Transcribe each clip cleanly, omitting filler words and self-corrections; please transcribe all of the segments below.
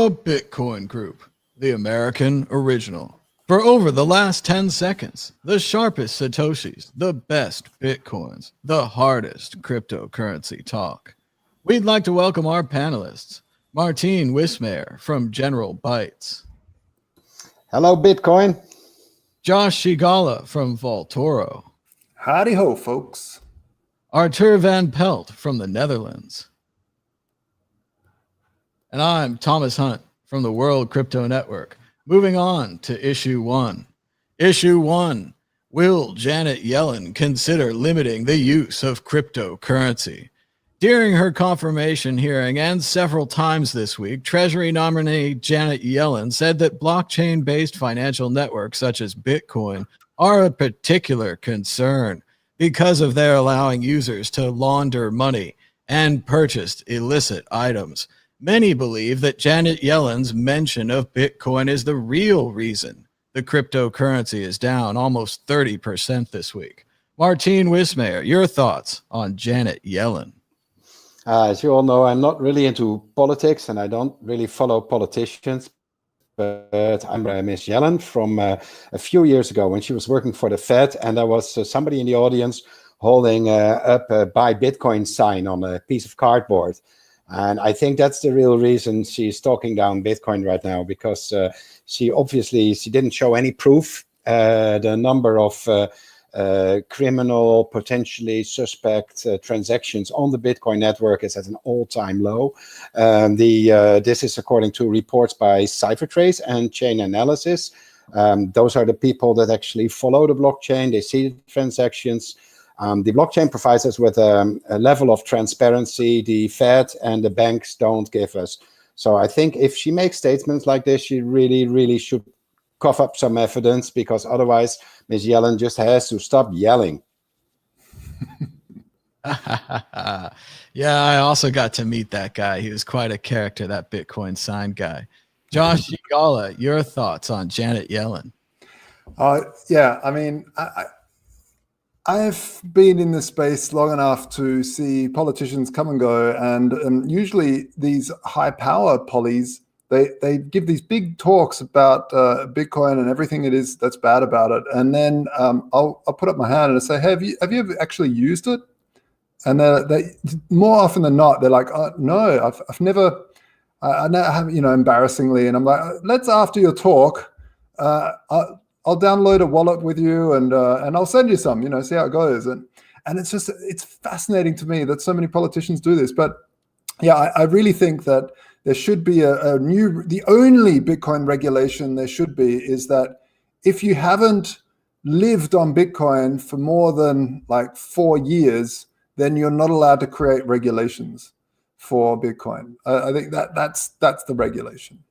The Bitcoin Group, the American original. For over the last 10 seconds, the sharpest Satoshis, the best Bitcoins, the hardest cryptocurrency talk. We'd like to welcome our panelists, Martine Wismayer from General Bytes. Hello, Bitcoin. Josh Shigala from Vaultoro. Howdy ho, folks. Arthur van Pelt from the Netherlands. And I'm Thomas Hunt from the World Crypto Network. Moving on to issue 1. Issue 1. Will Janet Yellen consider limiting the use of cryptocurrency? During her confirmation hearing and several times this week, Treasury nominee Janet Yellen said that blockchain-based financial networks such as Bitcoin are a particular concern because of their allowing users to launder money and purchase illicit items. Many believe that Janet Yellen's mention of Bitcoin is the real reason the cryptocurrency is down almost 30% this week. Martine Wismayer, your thoughts on Janet Yellen? As you all know, I'm not really into politics and I don't really follow politicians, but I'm Miss Yellen from a few years ago when she was working for the Fed, and there was somebody in the audience holding up a buy Bitcoin sign on a piece of cardboard. And I think that's the real reason she's talking down Bitcoin right now, because she didn't show any proof. The number of criminal, potentially suspect transactions on the Bitcoin network is at an all-time low. This is according to reports by CipherTrace and Chain Analysis. Those are the people that actually follow the blockchain. They see the transactions. The blockchain provides us with a level of transparency the Fed and the banks don't give us. So I think if she makes statements like this, she really, really should cough up some evidence, because otherwise Ms. Yellen just has to stop yelling. Yeah, I also got to meet that guy. He was quite a character, that Bitcoin sign guy. Josh Shigala, your thoughts on Janet Yellen? Yeah, I mean, I've been in this space long enough to see politicians come and go, and usually these high power pollies, they give these big talks about Bitcoin and everything it is that's bad about it, and then I'll put up my hand and I say, hey, have you ever actually used it? And they more often than not, they're like, no, I've never, I haven't, embarrassingly, and I'm like, let's after your talk, I'll download a wallet with you and I'll send you some, see how it goes. And it's fascinating to me that so many politicians do this. But yeah, I really think that there should be the only Bitcoin regulation there should be is that if you haven't lived on Bitcoin for more than like 4 years, then you're not allowed to create regulations for Bitcoin. I think that's the regulation.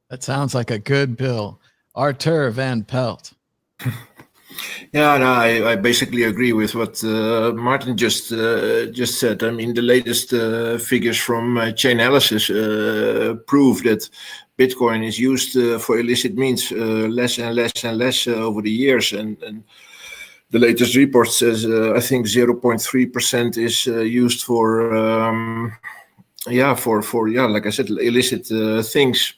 That sounds like a good bill. Arthur van Pelt. Yeah, no, I basically agree with what Martin just said. I mean, the latest figures from Chain Analysis prove that Bitcoin is used for illicit means less and less and less over the years, and the latest report says I think 0.3% is used for like I said, illicit things.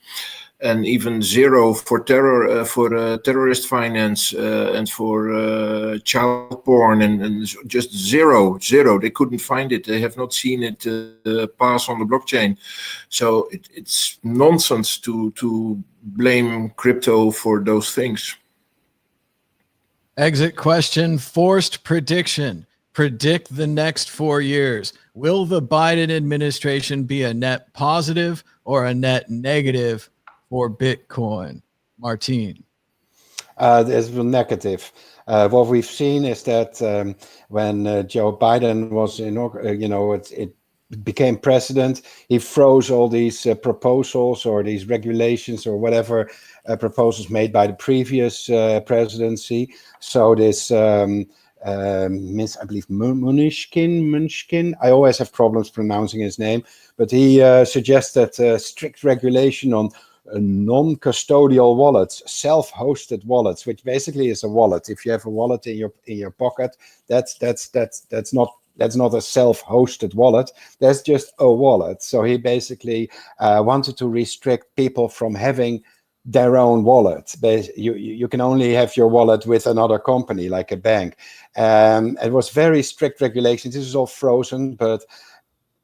And even zero for terrorist finance and for child porn, and just zero. They couldn't find it. They have not seen it pass on the blockchain. So it's nonsense to blame crypto for those things. Exit question, forced prediction. Predict the next 4 years. Will the Biden administration be a net positive or a net negative for Bitcoin? Martine. There's a negative. What we've seen is that when Joe Biden was it became president, he froze all these proposals or these regulations or whatever proposals made by the previous presidency. So this I believe Munchkin. I always have problems pronouncing his name, but he suggested strict regulation on non-custodial wallets, self-hosted wallets, which basically is a wallet. If you have a wallet in your pocket, that's not That's not a self-hosted wallet. That's just a wallet. So he basically wanted to restrict people from having their own wallet. You can only have your wallet with another company, like a bank. It was very strict regulations. This is all frozen, but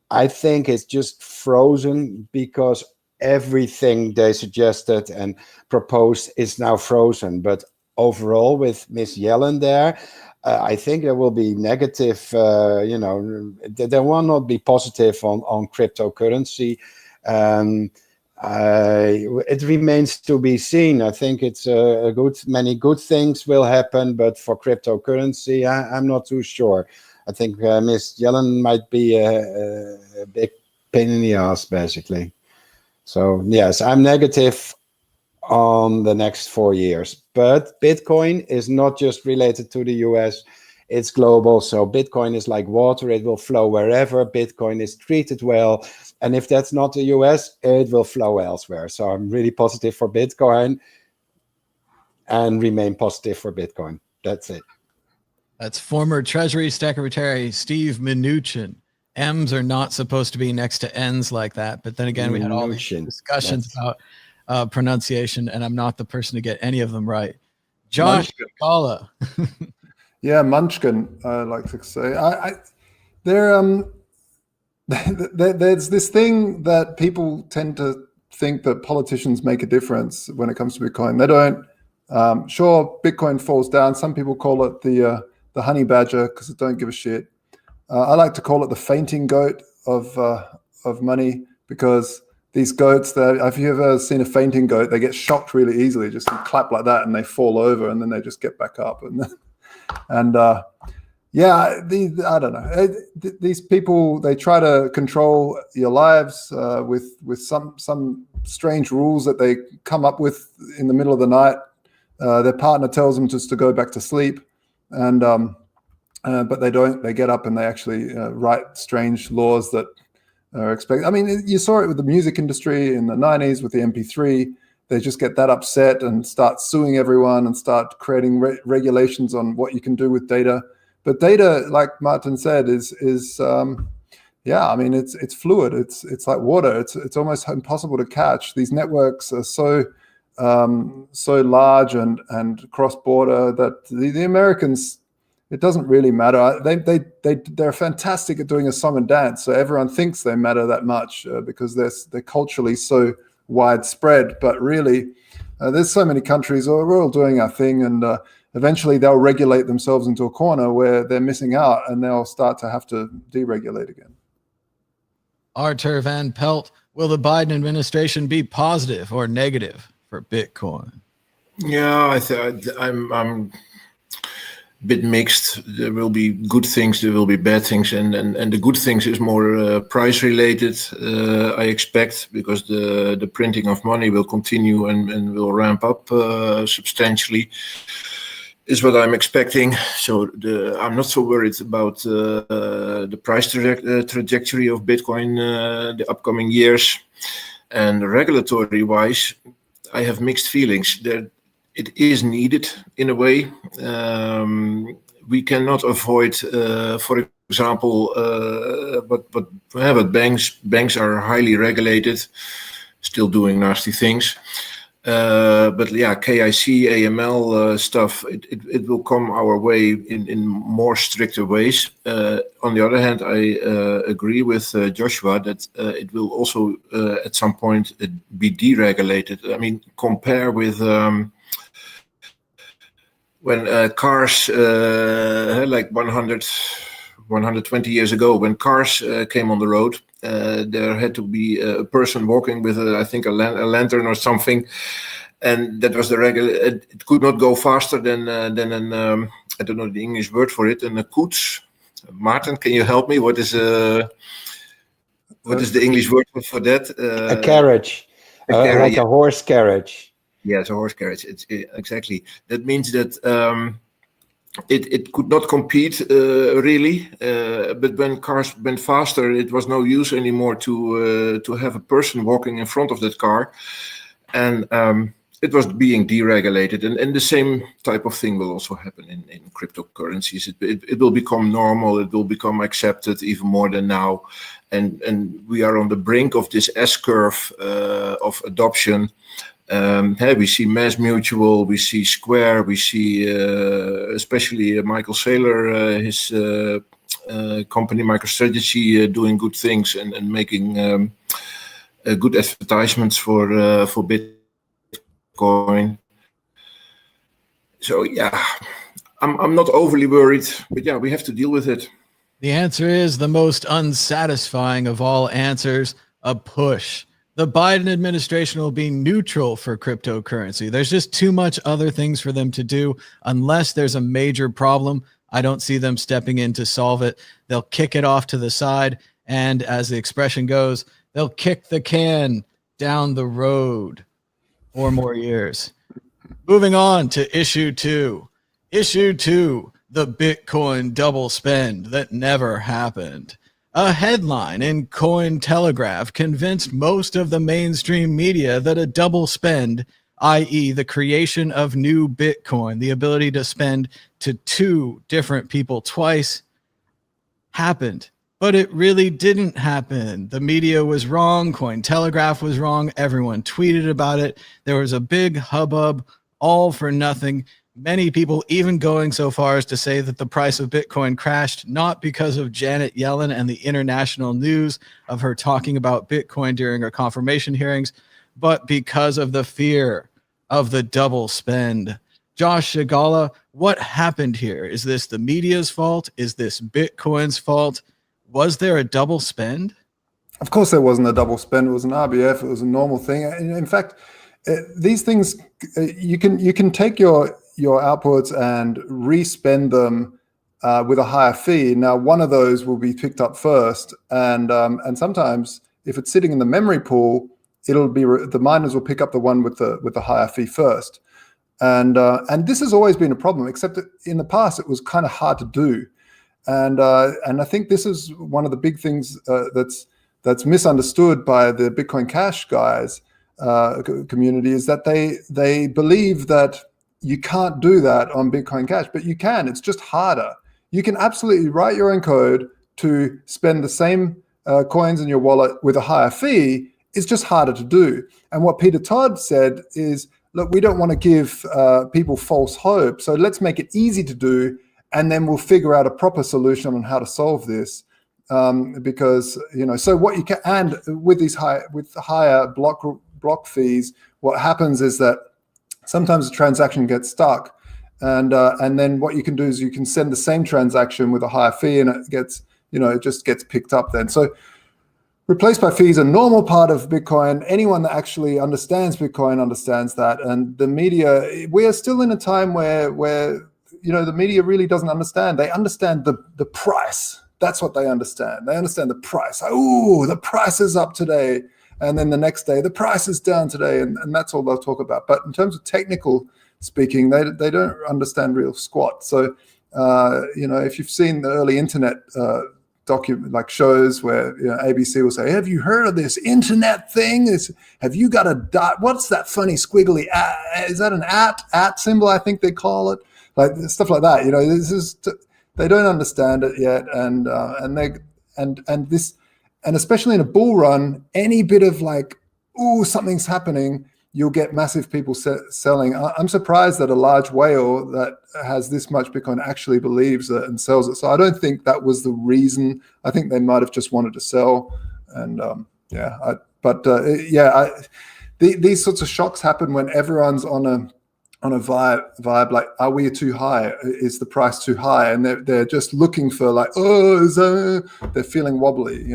I think it's just frozen because everything they suggested and proposed is now frozen. But overall, with Miss Yellen there, I think there will be negative, there will not be positive on cryptocurrency. It remains to be seen. I think it's many good things will happen, but for cryptocurrency, I'm not too sure. I think Miss Yellen might be a big pain in the ass, basically. So yes, I'm negative on the next 4 years. But Bitcoin is not just related to the US, it's global. So Bitcoin is like water, it will flow wherever Bitcoin is treated well. And if that's not the US, it will flow elsewhere. So I'm really positive for Bitcoin and remain positive for Bitcoin. That's it. That's former Treasury Secretary Steve Mnuchin. M's are not supposed to be next to N's like that. But then again, we had all these discussions about pronunciation, and I'm not the person to get any of them right. Josh Kala. Yeah, Munchkin, I like to say. There's this thing that people tend to think that politicians make a difference when it comes to Bitcoin. They don't. Sure, Bitcoin falls down. Some people call it the honey badger because it don't give a shit. I like to call it the fainting goat of money, because these goats, if you've ever seen a fainting goat, they get shocked really easily. Just clap like that and they fall over, and then they just get back up. I don't know. These people, they try to control your lives with some strange rules that they come up with in the middle of the night. Their partner tells them just to go back to sleep, and but they don't. They get up and they actually write strange laws that are expected. I mean, you saw it with the music industry in the 90s with the MP3. They just get that upset and start suing everyone and start creating regulations on what you can do with data. But data, like Martin said, is I mean, it's fluid. It's like water. It's almost impossible to catch. These networks are so large and cross border that the Americans, it doesn't really matter. They're fantastic at doing a song and dance, so everyone thinks they matter that much because they're culturally so widespread. But really, there's so many countries. We're all doing our thing, and eventually they'll regulate themselves into a corner where they're missing out, and they'll start to have to deregulate again. Arthur Van Pelt, will the Biden administration be positive or negative for Bitcoin? Yeah, I'm bit mixed. There will be good things, there will be bad things, and the good things is more price related, I expect, because the printing of money will continue and will ramp up substantially, is what I'm expecting. So I'm not so worried about the price trajectory of Bitcoin the upcoming years. And regulatory wise, I have mixed feelings. It is needed in a way. We cannot avoid, for example, but banks are highly regulated, still doing nasty things. But yeah, KYC, AML stuff, it will come our way in more stricter ways. On the other hand, I agree with Joshua that it will also at some point be deregulated. I mean, compare with when cars, like 120 years ago, when cars came on the road, there had to be a person walking with, I think, a lantern or something, and that was the regular. It could not go faster than an I don't know the English word for it, a koets. Martin, can you help me? What is the English word for that? A carriage, like a horse carriage. Yes, a horse carriage. It's exactly. That means that it could not compete really. But when cars went faster, it was no use anymore to have a person walking in front of that car. And it was being deregulated, and the same type of thing will also happen in cryptocurrencies. It will become normal. It will become accepted even more than now, and we are on the brink of this S-curve of adoption. We see Mass Mutual, we see Square, we see especially Michael Saylor, his company MicroStrategy, doing good things and making good advertisements for Bitcoin. So yeah, I'm not overly worried, but yeah, we have to deal with it. The answer is the most unsatisfying of all answers: a push. The Biden administration will be neutral for cryptocurrency. There's just too much other things for them to do. Unless there's a major problem, I don't see them stepping in to solve it. They'll kick it off to the side, and as the expression goes, they'll kick the can down the road 4 more years. Moving on to issue 2. Issue 2, the Bitcoin double spend that never happened. A headline in Cointelegraph convinced most of the mainstream media that a double spend, i.e. the creation of new Bitcoin, the ability to spend to 2 different people twice, happened. But it really didn't happen. The media was wrong. Cointelegraph was wrong. Everyone tweeted about it. There was a big hubbub, all for nothing. Many people even going so far as to say that the price of Bitcoin crashed not because of Janet Yellen and the international news of her talking about Bitcoin during her confirmation hearings, but because of the fear of the double spend. Josh Shigala, what happened here? Is this the media's fault? Is this Bitcoin's fault? Was there a double spend? Of course there wasn't a double spend. It was an RBF. It was a normal thing. In fact, these things, you can take your outputs and respend them with a higher fee. Now, one of those will be picked up first, and sometimes if it's sitting in the memory pool, it'll be the miners will pick up the one with the higher fee first. And this has always been a problem, except that in the past it was kind of hard to do. And I think this is one of the big things that's misunderstood by the Bitcoin Cash guys community, is that they believe that you can't do that on Bitcoin Cash, but you can. It's just harder. You can absolutely write your own code to spend the same coins in your wallet with a higher fee. It's just harder to do. And what Peter Todd said is, look, we don't want to give people false hope, so let's make it easy to do, and then we'll figure out a proper solution on how to solve this. Because so what you can, and with these higher block fees, what happens is that sometimes the transaction gets stuck, and then what you can do is you can send the same transaction with a higher fee, and it gets it just gets picked up then. So replaced by fees, a normal part of Bitcoin. Anyone that actually understands Bitcoin understands that. And the media, we are still in a time where the media really doesn't understand. They understand the price. That's what they understand. They understand the price. Oh, the price is up today. And then the next day, the price is down today. And that's all they'll talk about. But in terms of technical speaking, they don't understand real squat. So, if you've seen the early internet like shows where ABC will say, have you heard of this internet thing? Have you got a dot? What's that funny squiggly is that an at symbol? I think they call it, like stuff like that. This is they don't understand it yet, and especially in a bull run, any bit of like, ooh, something's happening, you'll get massive people selling. I'm surprised that a large whale that has this much Bitcoin actually believes it and sells it. So I don't think that was the reason. I think they might have just wanted to sell. And these sorts of shocks happen when everyone's on a vibe like, are we too high? Is the price too high? And they're just looking for like, they're feeling wobbly,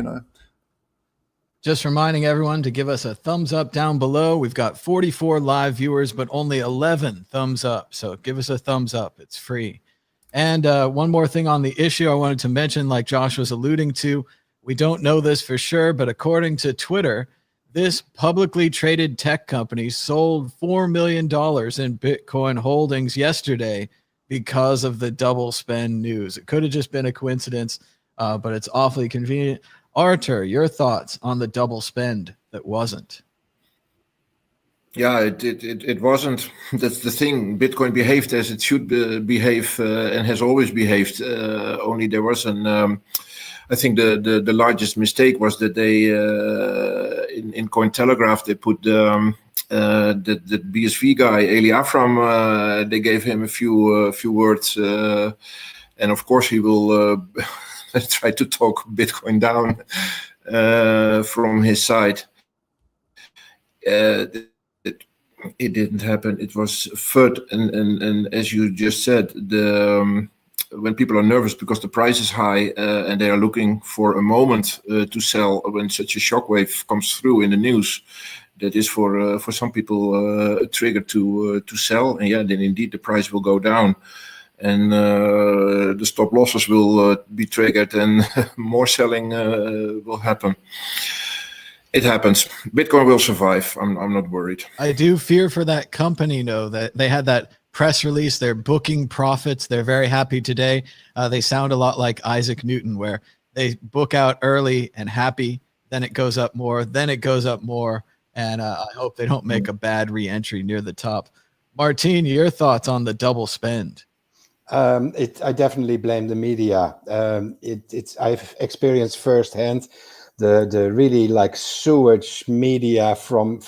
Just reminding everyone to give us a thumbs up down below. We've got 44 live viewers, but only 11 thumbs up. So give us a thumbs up. It's free. And one more thing on the issue I wanted to mention, like Josh was alluding to, we don't know this for sure, but according to Twitter, this publicly traded tech company sold $4 million in Bitcoin holdings yesterday because of the double spend news. It could have just been a coincidence, but it's awfully convenient. Artur, your thoughts on the double spend that wasn't? Yeah, it wasn't. That's the thing. Bitcoin behaved as it should behave and has always behaved. Only there was I think the largest mistake was that they in Cointelegraph they put the BSV guy Eli Afram. They gave him a few words, and of course he will try to talk Bitcoin down from his side. It didn't happen. It was FUD, and as you just said, when people are nervous because the price is high and they are looking for a moment to sell when such a shockwave comes through in the news, that is for some people a trigger to sell. And yeah, then indeed the price will go down, and the stop losses will be triggered, and more selling will happen. It happens. Bitcoin will survive. I'm not worried. I do fear for that company, though, that they had that press release. They're booking profits. They're very happy today. They sound a lot like Isaac Newton, where they book out early and happy. Then it goes up more. Then it goes up more. And I hope they don't make a bad re-entry near the top. Martine, your thoughts on the double spend? I definitely blame the media. I've experienced firsthand the really like sewage media from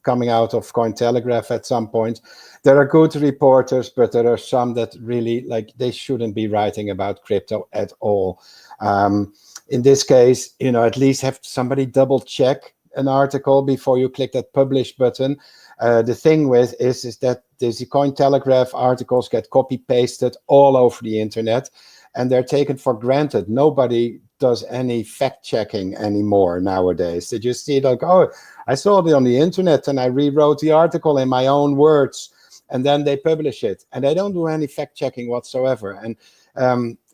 coming out of Cointelegraph at some point. There are good reporters, but there are some that really like they shouldn't be writing about crypto at all. In this case, at least have somebody double check an article before you click that publish button. The thing with is that the Cointelegraph articles get copy pasted all over the internet, and they're taken for granted. Nobody does any fact checking anymore nowadays. They just see like, oh, I saw it on the internet and I rewrote the article in my own words, and then they publish it, and they don't do any fact checking whatsoever. And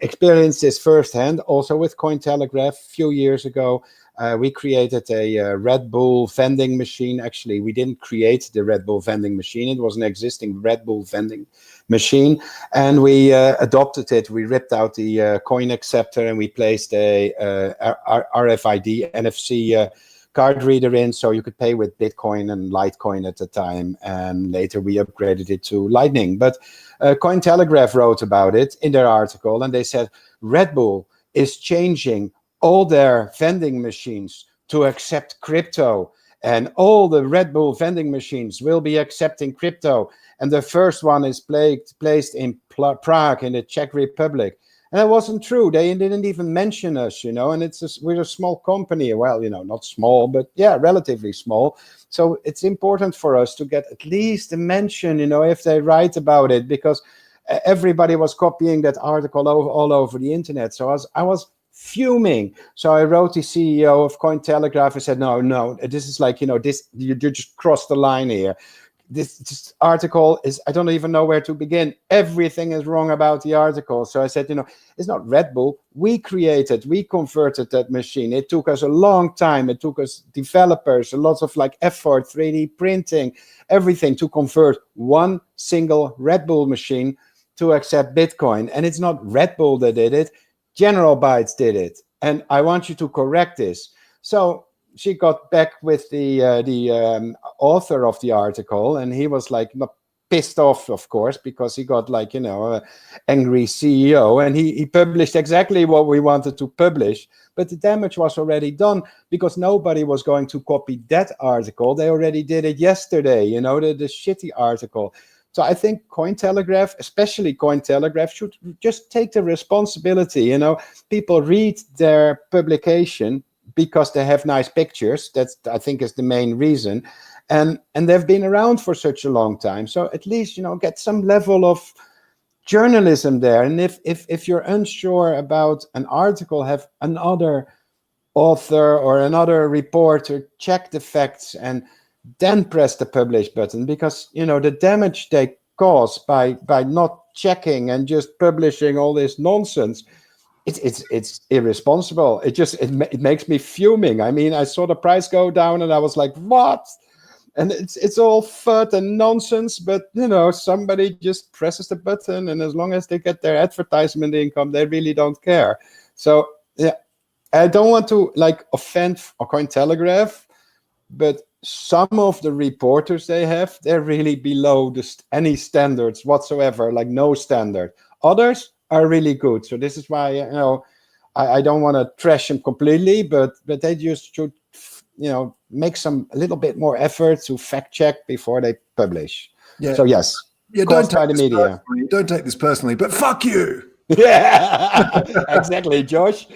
experienced this firsthand also with Cointelegraph a few years ago. We created a Red Bull vending machine. Actually, we didn't create the Red Bull vending machine. It was an existing Red Bull vending machine, and we adopted it. We ripped out the coin acceptor and we placed a RFID NFC card reader in, so you could pay with Bitcoin and Litecoin at the time. And later we upgraded it to Lightning. But Cointelegraph wrote about it in their article, and they said Red Bull is changing all their vending machines to accept crypto, and all the Red Bull vending machines will be accepting crypto. And the first one is placed in Prague in the Czech Republic. And that wasn't true. They didn't even mention us, and we're a small company. Well, not small, but yeah, relatively small. So it's important for us to get at least a mention, if they write about it, because everybody was copying that article all over the internet. So I was fuming. So I wrote the CEO of Cointelegraph and said, no, this is like, this, you just crossed the line here. This article is, I don't even know where to begin. Everything is wrong about the article. So I said, it's not Red Bull. We converted that machine. It took us a long time. It took us developers, a lot of effort, 3D printing, everything to convert one single Red Bull machine to accept Bitcoin. And it's not Red Bull that did it. General Bytes did it, and I want you to correct this. So she got back with the author of the article, and he was not pissed off, of course, because he got an angry CEO, and he published exactly what we wanted to publish, but the damage was already done because nobody was going to copy that article. They already did it yesterday, the shitty article. So I think Cointelegraph, especially Cointelegraph, should just take the responsibility. People read their publication because they have nice pictures. That's, I think, is the main reason. And they've been around for such a long time. So at least, get some level of journalism there. And if you're unsure about an article, have another author or another reporter check the facts and then press the publish button, because the damage they cause by not checking and just publishing all this nonsense, it's irresponsible. It makes me fuming. I mean, I saw the price go down and I was like, what? And it's all FUD and nonsense, but somebody just presses the button, and as long as they get their advertisement income, they really don't care. So yeah, I don't want to offend Cointelegraph, but some of the reporters they have, they're really below any standards whatsoever, like no standard. Others are really good. So this is why, I don't want to trash them completely, but they just should, make a little bit more effort to fact check before they publish. Yeah. So yes, Yeah, caused by the media. Don't take this personally, but fuck you. Yeah, exactly, Josh.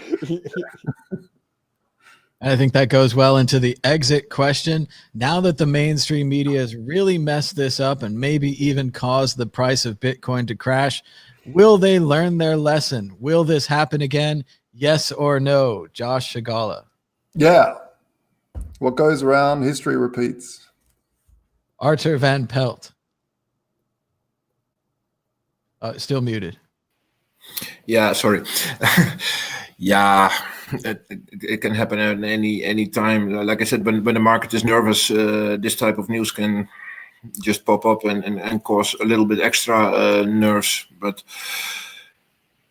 I think that goes well into the exit question. Now that the mainstream media has really messed this up and maybe even caused the price of Bitcoin to crash, will they learn their lesson? Will this happen again? Yes or no? Josh Shigala. Yeah. What goes around, history repeats. Arthur Van Pelt. Still muted. Yeah, sorry. Yeah, it can happen at any time. Like I said, when the market is nervous, this type of news can just pop up and cause a little bit extra nerves. But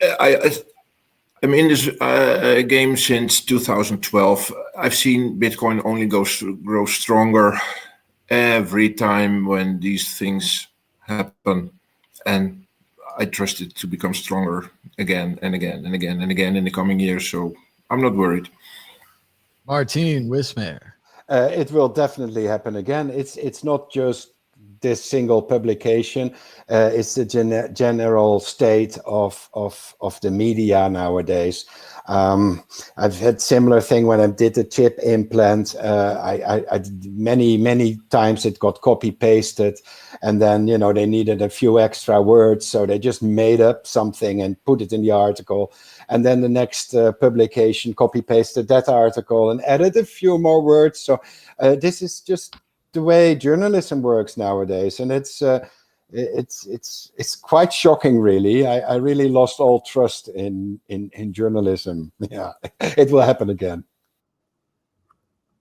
I'm in this game since 2012. I've seen Bitcoin only grow stronger every time when these things happen, and I trust it to become stronger again and again and again and again in the coming years. So I'm not worried. Martin Wismar. It will definitely happen again. It's not just this single publication. It's the general state of the media nowadays. I've had similar thing when I did the chip implant. I many times it got copy pasted, and then they needed a few extra words, so they just made up something and put it in the article. And then the next publication copy pasted that article and added a few more words. So this is just the way journalism works nowadays, and it's quite shocking, really. I really lost all trust in journalism. Yeah, it will happen again.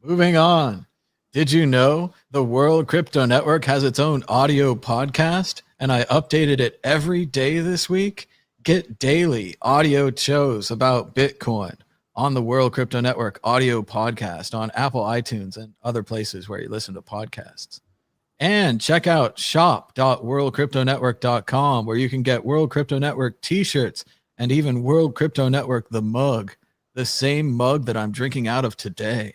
Moving on. Did you know the World Crypto Network has its own audio podcast, and I updated it every day this week? Get daily audio shows about Bitcoin on the World Crypto Network audio podcast on Apple iTunes and other places where you listen to podcasts. And check out shop.worldcryptonetwork.com, where you can get World Crypto Network t-shirts and even World Crypto Network the mug, the same mug that I'm drinking out of today.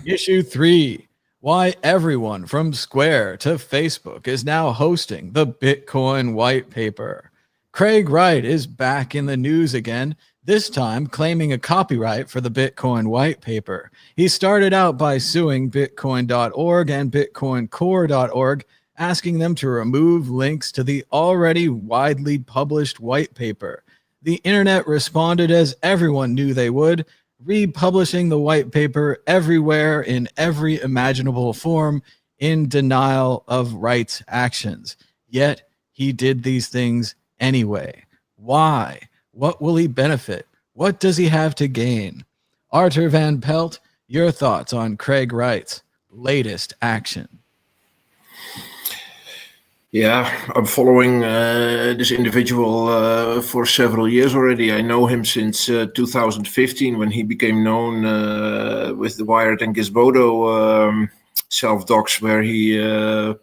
Issue 3. Why everyone from Square to Facebook is now hosting the Bitcoin white paper. Craig Wright is back in the news again, this time claiming a copyright for the Bitcoin white paper. He started out by suing Bitcoin.org and BitcoinCore.org, asking them to remove links to the already widely published white paper. The internet responded as everyone knew they would, republishing the white paper everywhere in every imaginable form in denial of Wright's actions. Yet he did these things anyway. Why? What will he benefit? What does he have to gain? Arthur Van Pelt, your thoughts on Craig Wright's latest action? Yeah, I'm following this individual for several years already. I know him since 2015 when he became known with the Wired and Gizmodo self-docs, where he when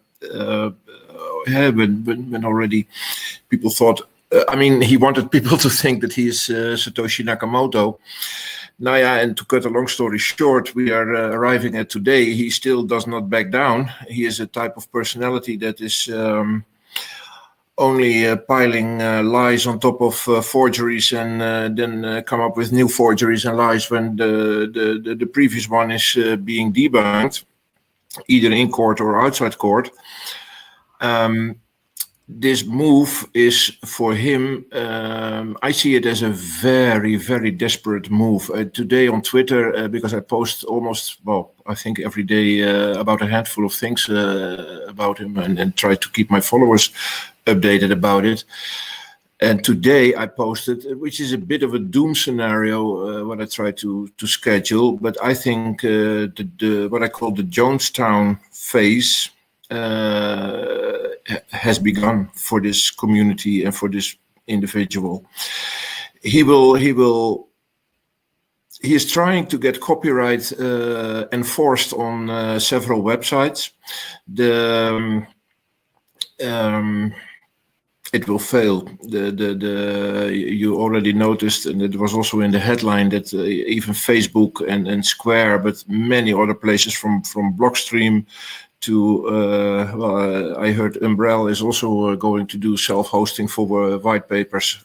already people thought, he wanted people to think that he is Satoshi Nakamoto. Now, yeah, and to cut a long story short, we are arriving at today. He still does not back down. He is a type of personality that is only piling lies on top of forgeries, and then come up with new forgeries and lies when the previous one is being debunked, either in court or outside court. This move is for him, I see it as a very, very desperate move. Today on Twitter, because I post I think every day about a handful of things about him and try to keep my followers updated about it. And today I posted, which is a bit of a doom scenario when I try to schedule, but I think what I call the Jonestown phase has begun for this community and for this individual. He will he is trying to get copyright enforced on several websites. It will fail. You already noticed, and it was also in the headline, that even Facebook and Square, but many other places from Blockstream to, I heard Umbrel is also going to do self-hosting for white papers.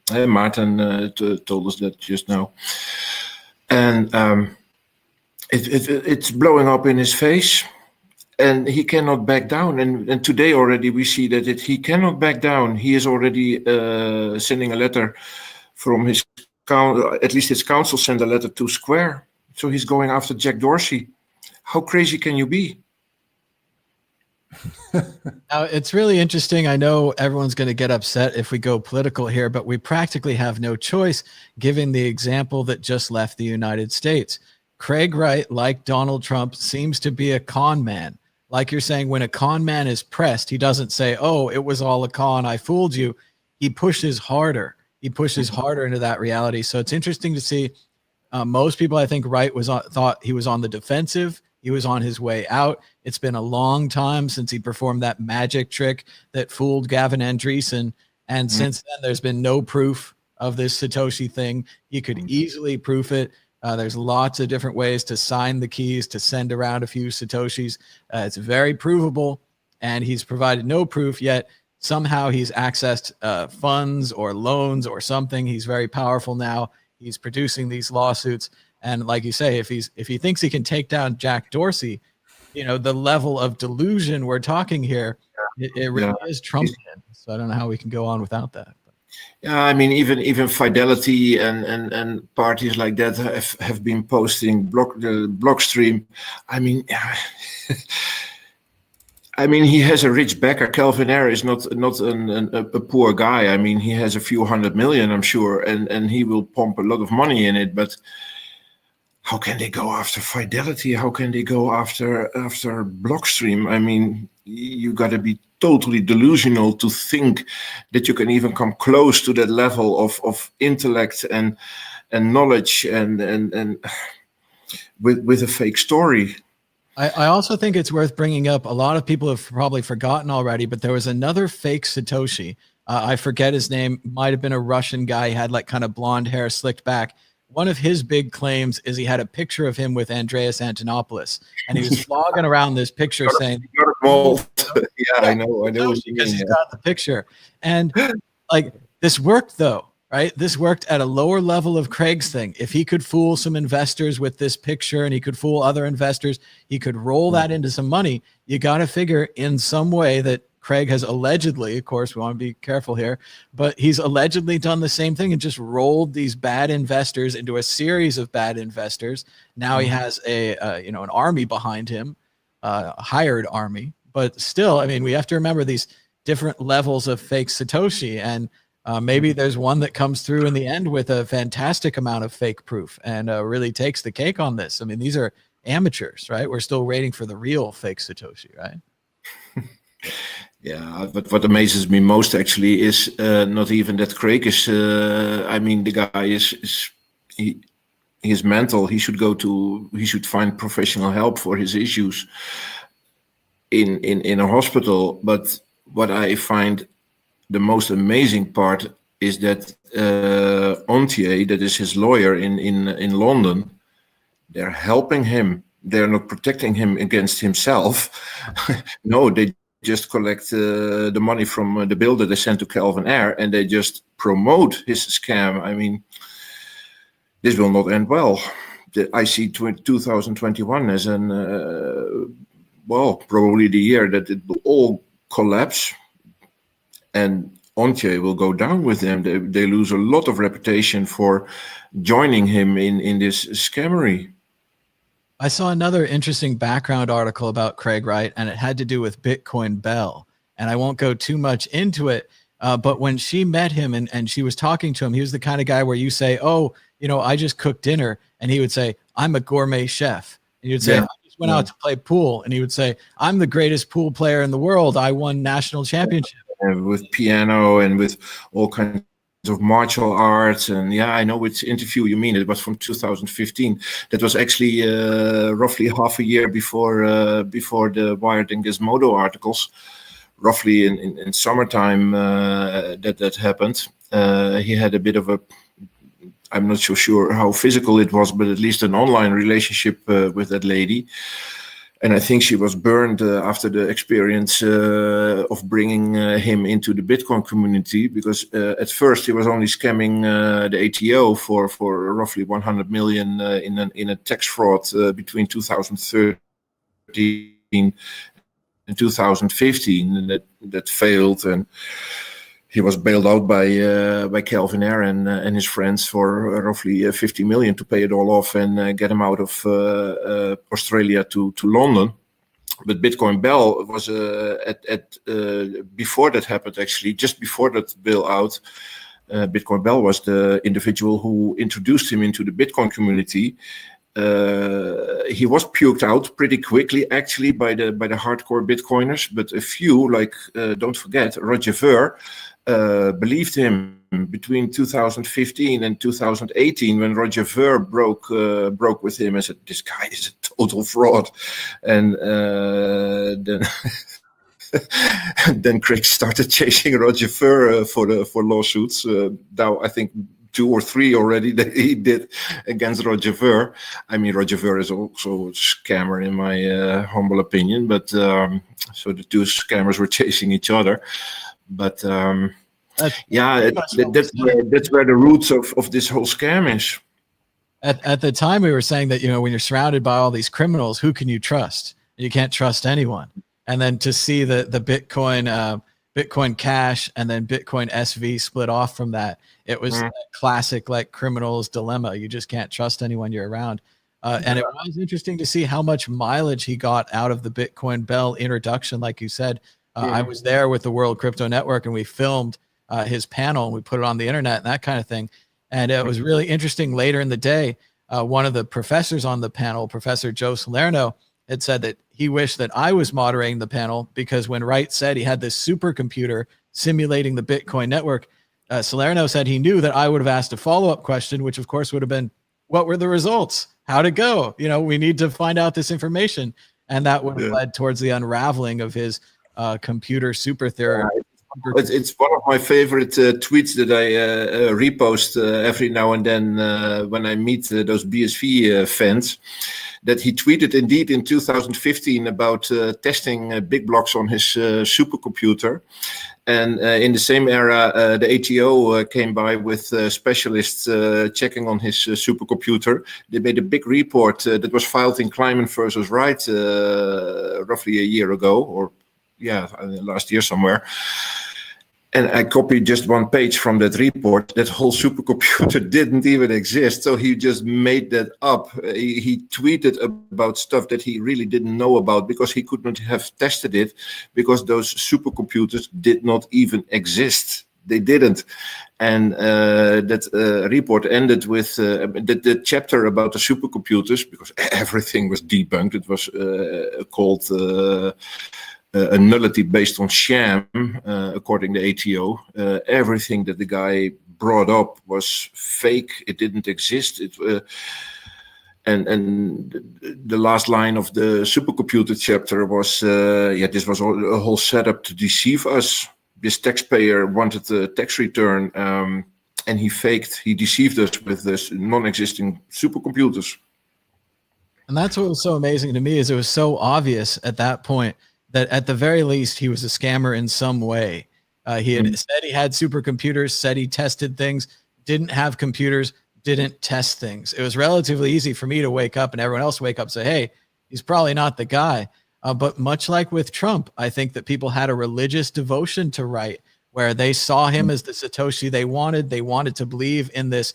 Maarten told us that just now. And it's blowing up in his face. And he cannot back down. And today already we see that he cannot back down. He is already sending a letter from his at least his counsel sent a letter to Square. So he's going after Jack Dorsey. How crazy can you be? Now, it's really interesting. I know everyone's going to get upset if we go political here, but we practically have no choice given the example that just left the United States. Craig Wright, like Donald Trump, seems to be a con man. Like you're saying, when a con man is pressed, he doesn't say, oh, it was all a con, I fooled you. He pushes harder. He pushes harder into that reality. So it's interesting to see. Most people, I think, Wright thought he was on the defensive. He was on his way out. It's been a long time since he performed that magic trick that fooled Gavin Andreessen. And since then, there's been no proof of this Satoshi thing. You could easily proof it. There's lots of different ways to sign the keys, to send around a few Satoshis. It's very provable, and he's provided no proof yet. Somehow he's accessed funds or loans or something. He's very powerful now. He's producing these lawsuits. And like you say, if he thinks he can take down Jack Dorsey, you know, the level of delusion we're talking here, it really is Trumpian. So I don't know how we can go on without that. Yeah, I mean, even Fidelity and parties like that have been posting Blockstream. I mean, he has a rich backer. Kelvin Ayre is not a poor guy. I mean, he has a few $100 million, I'm sure, and he will pump a lot of money in it. But how can they go after Fidelity? How can they go after Blockstream? I mean, you got to be totally delusional to think that you can even come close to that level of intellect and knowledge and with a fake story. I also think it's worth bringing up. A lot of people have probably forgotten already, but there was another fake Satoshi. I forget his name. Might have been a Russian guy. He had like kind of blonde hair slicked back. One of his big claims is he had a picture of him with Andreas Antonopoulos, and he was flogging around this picture saying, yeah, I know because he's got the picture. And like, this worked though, right? This worked at a lower level of Craig's thing. If he could fool some investors with this picture and he could fool other investors, he could roll that into some money. You got to figure in some way that Craig has allegedly, of course, we want to be careful here, but he's allegedly done the same thing and just rolled these bad investors into a series of bad investors. Now he has an army behind him, a hired army, but still, I mean, we have to remember these different levels of fake Satoshi, and maybe there's one that comes through in the end with a fantastic amount of fake proof and really takes the cake on this. I mean, these are amateurs, right? We're still waiting for the real fake Satoshi, right? Yeah, but what amazes me most actually is not even that Craig is. I mean, the guy is mental. He should find professional help for his issues in a hospital. But what I find the most amazing part is that Ontier, that is his lawyer in London, they're helping him. They're not protecting him against himself. No, they just collect the money from the bill that they sent to Kelvin Ayre, and they just promote his scam. I mean, this will not end well. I see 2021 as probably the year that it will all collapse, and Ontier will go down with them. They lose a lot of reputation for joining him in this scammery. I saw another interesting background article about Craig Wright, and it had to do with Bitcoin Belle. And I won't go too much into it, but when she met him and she was talking to him, he was the kind of guy where you say, oh, I just cooked dinner. And he would say, I'm a gourmet chef. And you'd say, I just went out to play pool. And he would say, I'm the greatest pool player in the world. I won national championship. With piano and with all kinds of martial arts. And yeah, I know which interview you mean. It was from 2015. That was actually roughly half a year before the Wired and Gizmodo articles. Roughly in summertime that happened. He had a bit of a, I'm not so sure how physical it was, but at least an online relationship with that lady. And I think she was burned after the experience of bringing him into the Bitcoin community, because at first he was only scamming the ATO for roughly 100 million in a tax fraud between 2013 and 2015, and that failed, and he was bailed out by Calvin Ayre and his friends for roughly 50 million to pay it all off and get him out of Australia to London. But Bitcoin Bell was before that happened, actually, just before that bailout. Bitcoin Bell was the individual who introduced him into the Bitcoin community. He was puked out pretty quickly, actually, by the hardcore Bitcoiners. But a few, like don't forget, Roger Ver, believed him between 2015 and 2018, when Roger Ver broke with him and said, "This guy is a total fraud," and then. Then Craig started chasing Roger Ver for lawsuits. Now I think 2 or 3 already that he did against Roger Ver. I mean, Roger Ver is also a scammer in my humble opinion, but so the two scammers were chasing each other. But that's where the roots of this whole scam is. At the time, we were saying that, when you're surrounded by all these criminals, who can you trust? You can't trust anyone. And then to see the Bitcoin Cash and then Bitcoin SV split off from that, it was a classic like criminal's dilemma. You just can't trust anyone you're around. And it was interesting to see how much mileage he got out of the Bitcoin Bell introduction. Like you said, I was there with the World Crypto Network, and we filmed his panel and we put it on the internet and that kind of thing. And it was really interesting. Later in the day, one of the professors on the panel, Professor Joe Salerno, had said that he wished that I was moderating the panel, because when Wright said he had this supercomputer simulating the Bitcoin network, Salerno said he knew that I would have asked a follow-up question, which of course would have been, what were the results? How'd it go? We need to find out this information. And that would have led towards the unraveling of his computer super theory. It's one of my favorite tweets that I repost every now and then when I meet those BSV fans. That he tweeted indeed in 2015 about testing big blocks on his supercomputer. And in the same era, the ATO came by with specialists checking on his supercomputer. They made a big report that was filed in Kleiman versus Wright roughly a year ago, or last year somewhere. And I copied just one page from that report. That whole supercomputer didn't even exist. So he just made that up. He tweeted about stuff that he really didn't know about, because he could not have tested it, because those supercomputers did not even exist. They didn't. And that report ended with the chapter about the supercomputers, because everything was debunked. It was called... a nullity based on sham, according to ATO. Everything that the guy brought up was fake. It didn't exist. And the last line of the supercomputer chapter was, this was a whole setup to deceive us. This taxpayer wanted a tax return, and he deceived us with this non-existing supercomputers. And that's what was so amazing to me, is it was so obvious at that point that at the very least he was a scammer in some way. He had said he had supercomputers, said he tested things, didn't have computers, didn't test things. It was relatively easy for me to wake up and everyone else wake up and say, hey, he's probably not the guy. But much like with Trump, I think that people had a religious devotion to Wright, where they saw him as the Satoshi they wanted. They wanted to believe in this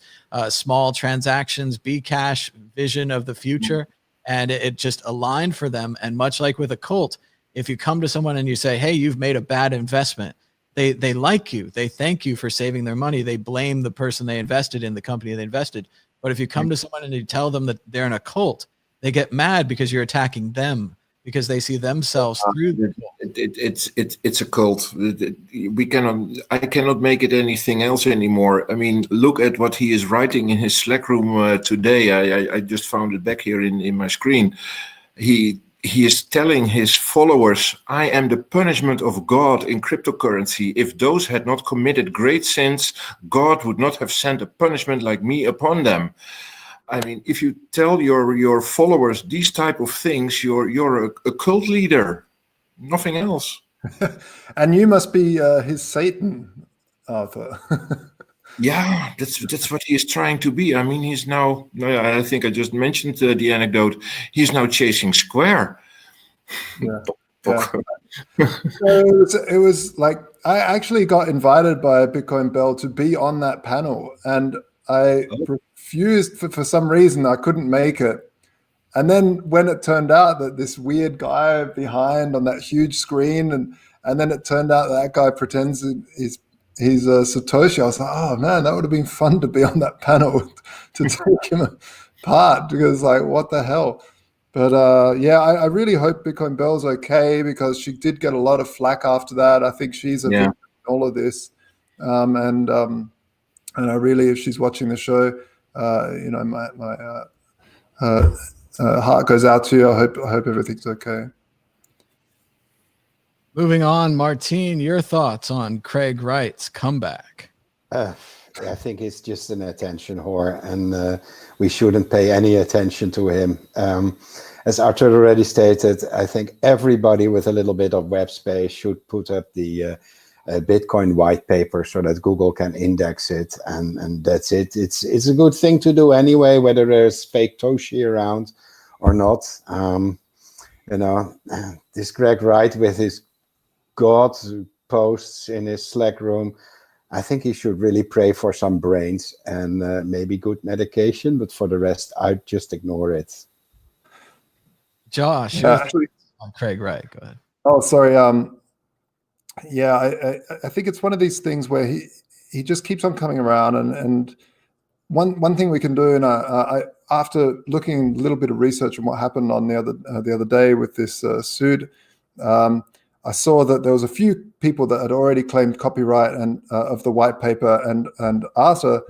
small transactions, Bcash vision of the future. And it just aligned for them. And much like with a cult, if you come to someone and you say, hey, you've made a bad investment, they like you. They thank you for saving their money. They blame the person they invested in, the company they invested. But if you come to someone and you tell them that they're in a cult, they get mad because you're attacking them, because they see themselves through the cult. It's a cult. I cannot make it anything else anymore. I mean, look at what he is writing in his Slack room today. I just found it back here in my screen. He is telling his followers, "I am the punishment of God in cryptocurrency. If those had not committed great sins, God would not have sent a punishment like me upon them." I mean, if you tell your followers these type of things, you're a cult leader, nothing else. And you must be his Satan, Arthur. Yeah, that's what he is trying to be. I mean, he's now. I think I just mentioned the anecdote. He's now chasing Square. Yeah. So it was like I actually got invited by Bitcoin Bell to be on that panel, and I refused for some reason. I couldn't make it. And then when it turned out that this weird guy behind on that huge screen, and then it turned out that guy pretends he's Satoshi, I was like, oh man, that would have been fun to be on that panel to take him apart, because like, what the hell? But yeah, I really hope Bitcoin Bell's okay, because she did get a lot of flack after that. I think she's a victim in all of this. And I really, if she's watching the show, my heart goes out to you. I hope everything's okay. Moving on, Martine, your thoughts on Craig Wright's comeback? I think it's just an attention whore, and we shouldn't pay any attention to him. As Arthur already stated, I think everybody with a little bit of web space should put up the Bitcoin white paper so that Google can index it, and that's it. It's a good thing to do anyway, whether there's fake Toshi around or not. This Craig Wright with his God posts in his Slack room, I think he should really pray for some brains and maybe good medication, but for the rest, I'd just ignore it. Josh, actually, on Craig Wright, go ahead. Oh, sorry. Yeah, I think it's one of these things where he just keeps on coming around, and one thing we can do, and I after looking a little bit of research on what happened on the other day with this suit, I saw that there was a few people that had already claimed copyright and of the white paper, and Arthur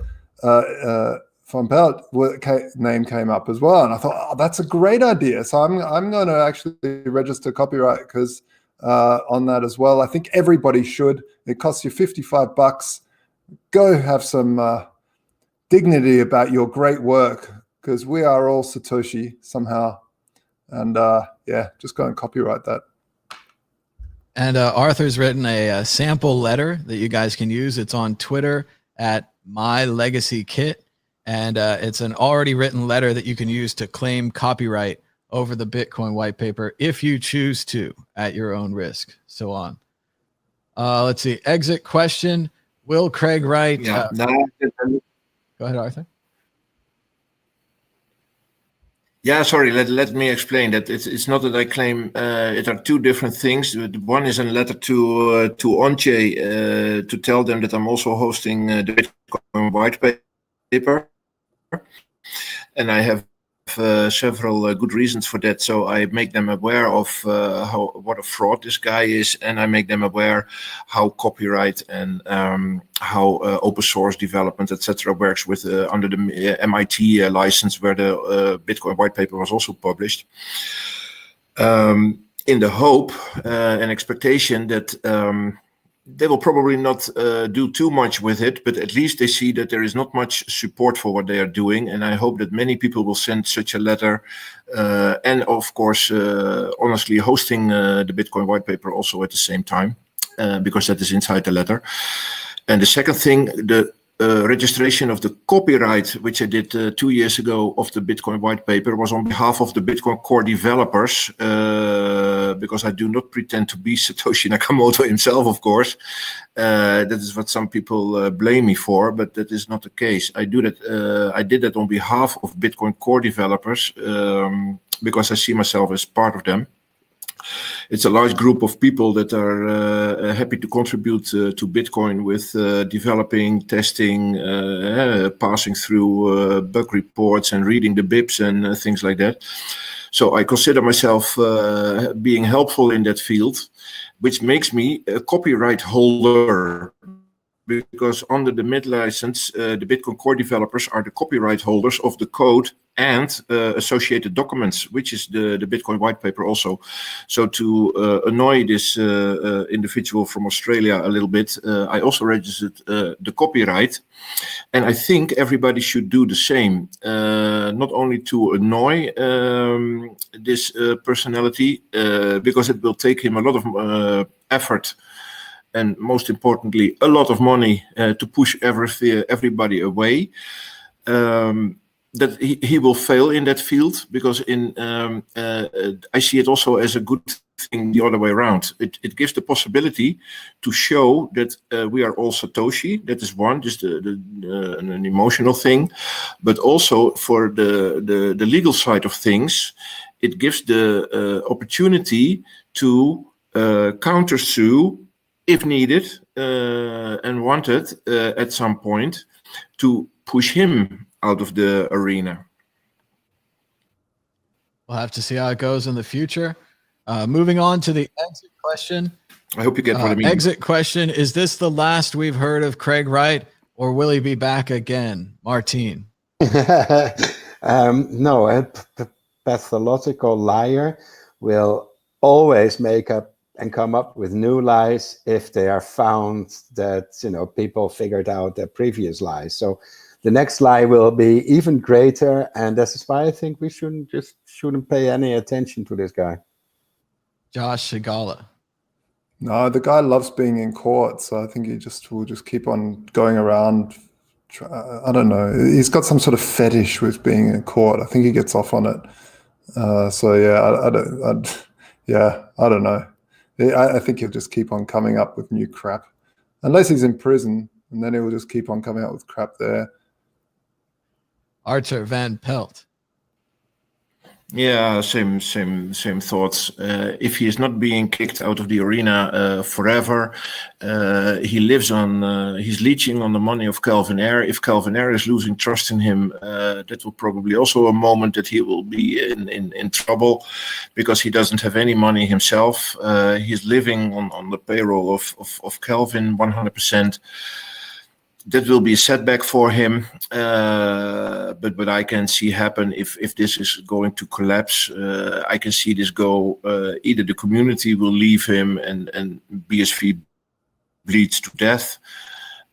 von Belt name came up as well, and I thought, oh, that's a great idea. So I'm going to actually register copyright because on that as well. I think everybody should. It costs you $55. Go have some dignity about your great work, because we are all Satoshi somehow, and yeah, just go and copyright that. And Arthur's written a sample letter that you guys can use. It's on Twitter at MyLegacyKit. And it's an already written letter that you can use to claim copyright over the Bitcoin white paper if you choose to, at your own risk. So on. Let's see. Exit question. Will Craig Wright... Yeah. Go ahead, Arthur. Yeah, sorry. Let me explain that. It's not that I claim it are two different things. One is a letter to Onche to tell them that I'm also hosting the Bitcoin white paper, and I have several good reasons for that. So I make them aware of what a fraud this guy is, and I make them aware how copyright and how open source development, etc., works with under the MIT license, where the Bitcoin white paper was also published. In the hope and expectation that they will probably not do too much with it, but at least they see that there is not much support for what they are doing. And I hope that many people will send such a letter. And of course, honestly, hosting the Bitcoin white paper also at the same time, because that is inside the letter. And the second thing, the registration of the copyright, which I did 2 years ago of the Bitcoin white paper, was on behalf of the Bitcoin core developers, because I do not pretend to be Satoshi Nakamoto himself, of course. That is what some people blame me for, but that is not the case. I did that on behalf of Bitcoin core developers, because I see myself as part of them. It's a large group of people that are happy to contribute to Bitcoin with developing, testing, passing through bug reports and reading the BIPs and things like that. So I consider myself being helpful in that field, which makes me a copyright holder. Because under the MIT license, the Bitcoin core developers are the copyright holders of the code and associated documents, which is the Bitcoin white paper also. So to annoy this individual from Australia a little bit, I also registered the copyright. And I think everybody should do the same, not only to annoy this personality, because it will take him a lot of effort, and most importantly, a lot of money to push everybody away. That he will fail in that field, because I see it also as a good thing the other way around. It gives the possibility to show that we are all Satoshi. That is one, just an emotional thing. But also for the legal side of things, it gives the opportunity to countersue if needed and wanted at some point, to push him out of the arena. We'll have to see how it goes in the future. Moving on to the exit question. I hope you get what I mean. Exit question. Is this the last we've heard of Craig Wright, or will he be back again? Martin. No, a pathological liar will always make up and come up with new lies if they are found that, people figured out their previous lies. So the next lie will be even greater, and this is why I think we shouldn't pay any attention to this guy. Josh Sigala. No, the guy loves being in court, so I think he will just keep on going around. I don't know. He's got some sort of fetish with being in court. I think he gets off on it. So yeah, I don't know. I think he'll just keep on coming up with new crap, unless he's in prison, and then he will just keep on coming out with crap there. Arthur Van Pelt. Yeah, same thoughts. If he is not being kicked out of the arena forever, he's leeching on the money of Calvin Ayre. If Calvin Ayre is losing trust in him, that will probably also a moment that he will be in trouble, because he doesn't have any money himself. He's living on the payroll of Calvin 100%. That will be a setback for him, but I can see happen if this is going to collapse. I can see this go. Either the community will leave him and BSV bleeds to death.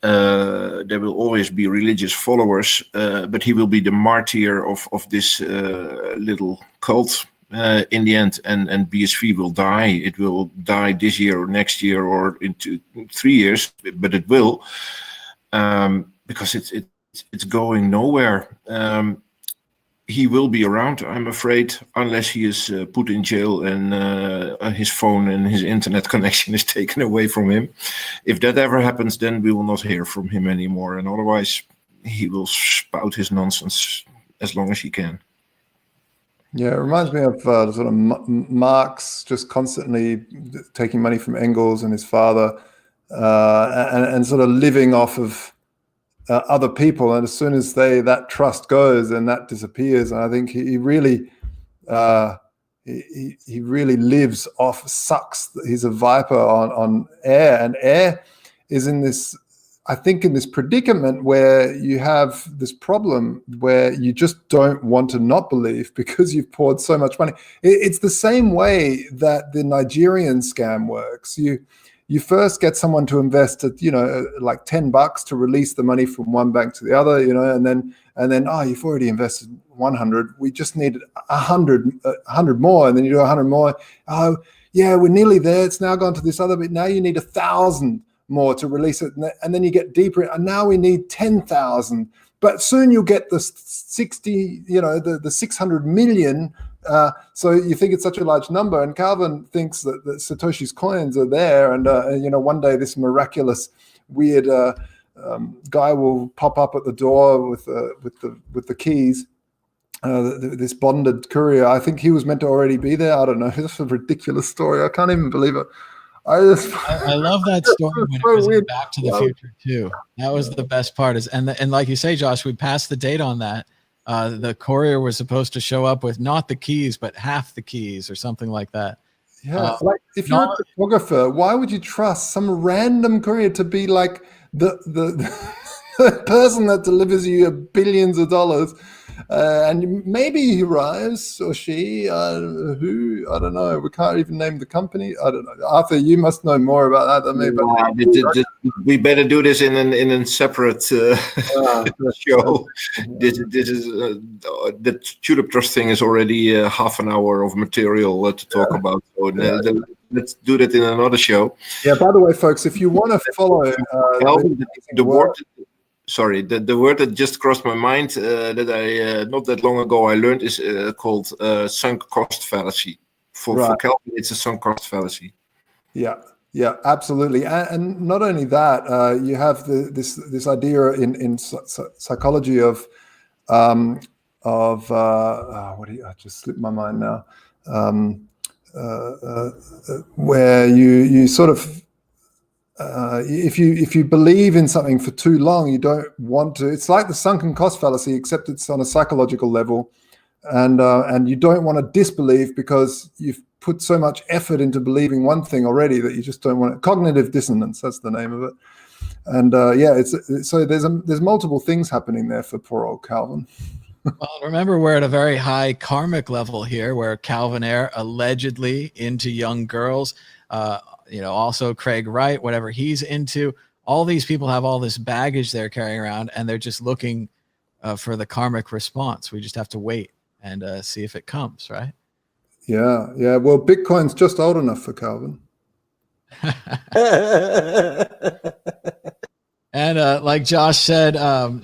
There will always be religious followers, but he will be the martyr of this little cult in the end, and BSV will die. It will die this year or next year or into 3 years, but it will. Because it's going nowhere. He will be around, I'm afraid, unless he is put in jail and his phone and his internet connection is taken away from him. If that ever happens, then we will not hear from him anymore. And otherwise, he will spout his nonsense as long as he can. Yeah, it reminds me of sort of Marx just constantly taking money from Engels and his father, and sort of living off of other people, and as soon as that trust goes, and that disappears. And I think he really lives off, sucks. He's a viper on Ayre, and Ayre is in this predicament where you have this problem where you just don't want to not believe because you've poured so much money. It's the same way that the Nigerian scam works. You first get someone to invest at, like $10 to release the money from one bank to the other, and then, oh, you've already invested 100. We just need 100 more. And then you do 100 more. Oh, yeah, we're nearly there. It's now gone to this other bit. Now you need 1,000 more to release it. And then you get deeper. And now we need 10,000. But soon you'll get the 60, the 600 million. So you think it's such a large number, and Calvin thinks that Satoshi's coins are there, and one day this miraculous, weird guy will pop up at the door with the keys. This bonded courier. I think he was meant to already be there. I don't know. It's a ridiculous story. I can't even believe it. I love that story when it was in Back to the Future too. That was the best part. And like you say, Josh, we passed the date on that. The courier was supposed to show up with not the keys, but half the keys or something like that. Yeah, like if you're a photographer, why would you trust some random courier to be like the person that delivers you billions of dollars? And maybe he arrives, or she, who, I don't know. We can't even name the company. I don't know. Arthur, you must know more about that than me. But we better do this in a separate show. This is the Tulip Trust thing is already half an hour of material to talk about. So let's do that in another show. Yeah. By the way, folks, if you want to follow the word. Sorry, the word that just crossed my mind that I not that long ago I learned is called sunk cost fallacy. For Calvin, it's a sunk cost fallacy. Yeah, absolutely. And not only that, you have this idea in psychology of what do you? I just slipped my mind now. Where you sort of if you believe in something for too long, you don't want to. It's like the sunken cost fallacy, except it's on a psychological level, and you don't want to disbelieve because you've put so much effort into believing one thing already that you just don't want it. Cognitive dissonance, that's the name of it. And so there's multiple things happening there for poor old Calvin. Well, remember, we're at a very high karmic level here, where Calvin Ayre allegedly into young girls. Also Craig Wright, whatever he's into, all these people have all this baggage they're carrying around, and they're just looking for the karmic response. We just have to wait and see if it comes, right? Yeah. Well, Bitcoin's just old enough for Calvin. And like Josh said,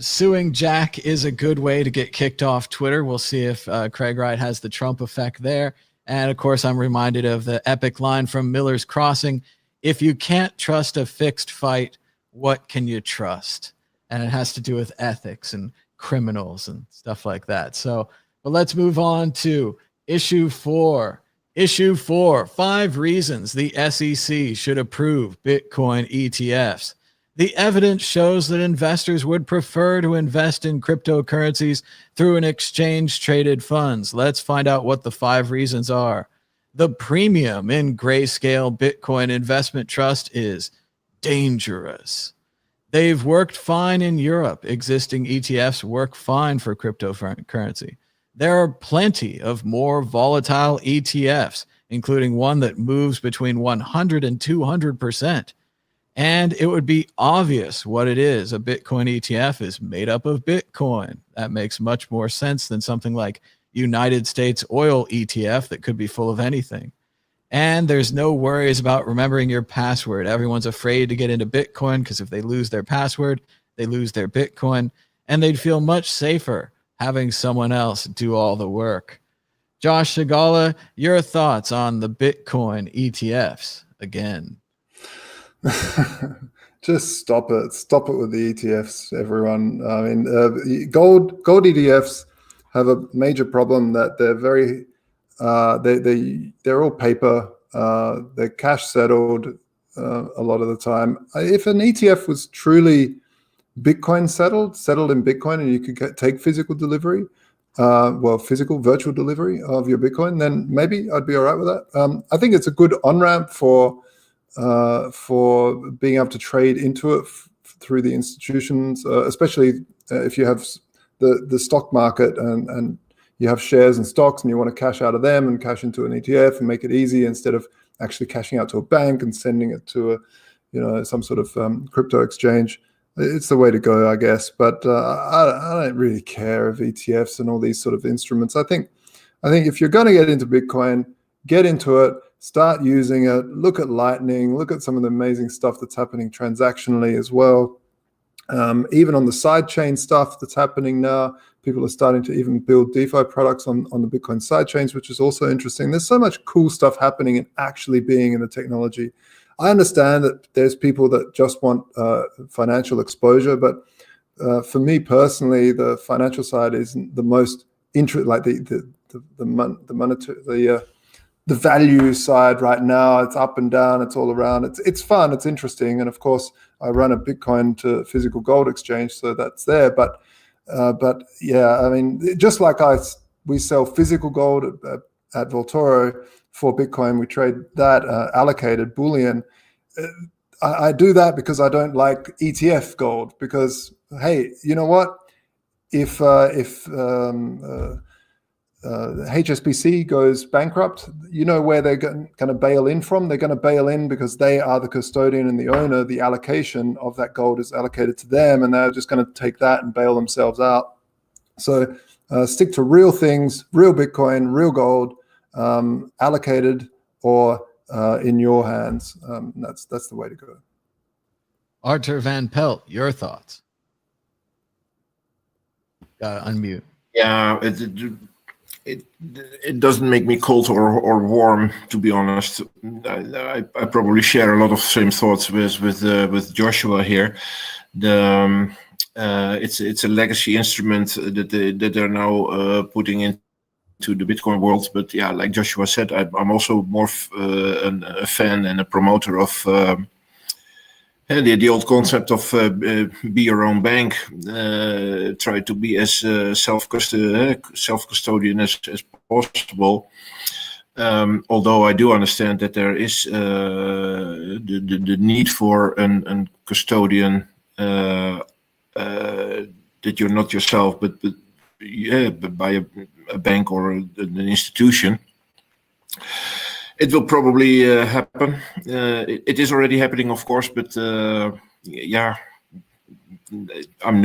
suing Jack is a good way to get kicked off Twitter. We'll see if Craig Wright has the Trump effect there. And of course, I'm reminded of the epic line from Miller's Crossing: if you can't trust a fixed fight, what can you trust? And it has to do with ethics and criminals and stuff like that. So, but let's move on to issue 4. Issue 4, 5 reasons the SEC should approve Bitcoin ETFs. The evidence shows that investors would prefer to invest in cryptocurrencies through an exchange-traded funds. Let's find out what the 5 reasons are. The premium in Grayscale Bitcoin Investment Trust is dangerous. They've worked fine in Europe. Existing ETFs work fine for cryptocurrency. There are plenty of more volatile ETFs, including one that moves between 100 and 200%. And it would be obvious what it is. A Bitcoin ETF is made up of Bitcoin. That makes much more sense than something like United States oil ETF that could be full of anything. And there's no worries about remembering your password. Everyone's afraid to get into Bitcoin because if they lose their password, they lose their Bitcoin. And they'd feel much safer having someone else do all the work. Josh Segala, your thoughts on the Bitcoin ETFs again? Just stop it with the ETFs, everyone. I mean, gold ETFs have a major problem that they're very they're all paper, they're cash settled a lot of the time. If an ETF was truly Bitcoin settled in Bitcoin, and you could take physical delivery, physical virtual delivery of your Bitcoin, then maybe I'd be all right with that. I think it's a good on-ramp for being able to trade into it through the institutions, especially if you have the stock market and you have shares and stocks and you want to cash out of them and cash into an ETF and make it easy instead of actually cashing out to a bank and sending it to some sort of crypto exchange. It's the way to go, I guess. But I don't really care of ETFs and all these sort of instruments. I think if you're going to get into Bitcoin, get into it. Start using it. Look at Lightning. Look at some of the amazing stuff that's happening transactionally as well. Even on the sidechain stuff that's happening now, people are starting to even build DeFi products on the Bitcoin sidechains, which is also interesting. There's so much cool stuff happening and actually being in the technology. I understand that there's people that just want financial exposure, but for me personally, the financial side isn't the most like the value side right now. It's up and down. It's all around. It's fun. It's interesting. And of course, I run a Bitcoin to physical gold exchange, so that's there. But But yeah, I mean, just like we sell physical gold at Voltoro for Bitcoin, we trade that allocated bullion. I do that because I don't like ETF gold, because, hey, you know what? If HSBC goes bankrupt, you know where they're going to bail in from? They're going to bail in because they are the custodian and the owner. The allocation of that gold is allocated to them, and they're just going to take that and bail themselves out. So stick to real things, real Bitcoin, real gold, allocated or in your hands. That's the way to go. Arthur Van Pelt, your thoughts? Unmute. Yeah, it doesn't make me cold or warm, to be honest. I probably share a lot of same thoughts with Joshua here. It's a legacy instrument that they're now putting into the Bitcoin world. But yeah, like Joshua said, I'm also more a fan and a promoter of the old concept of be your own bank. Try to be as self-custodian as possible. Although I do understand that there is the need for a custodian that you're not yourself, but by a bank or an institution. It will probably happen. It is already happening, of course, but yeah, I'm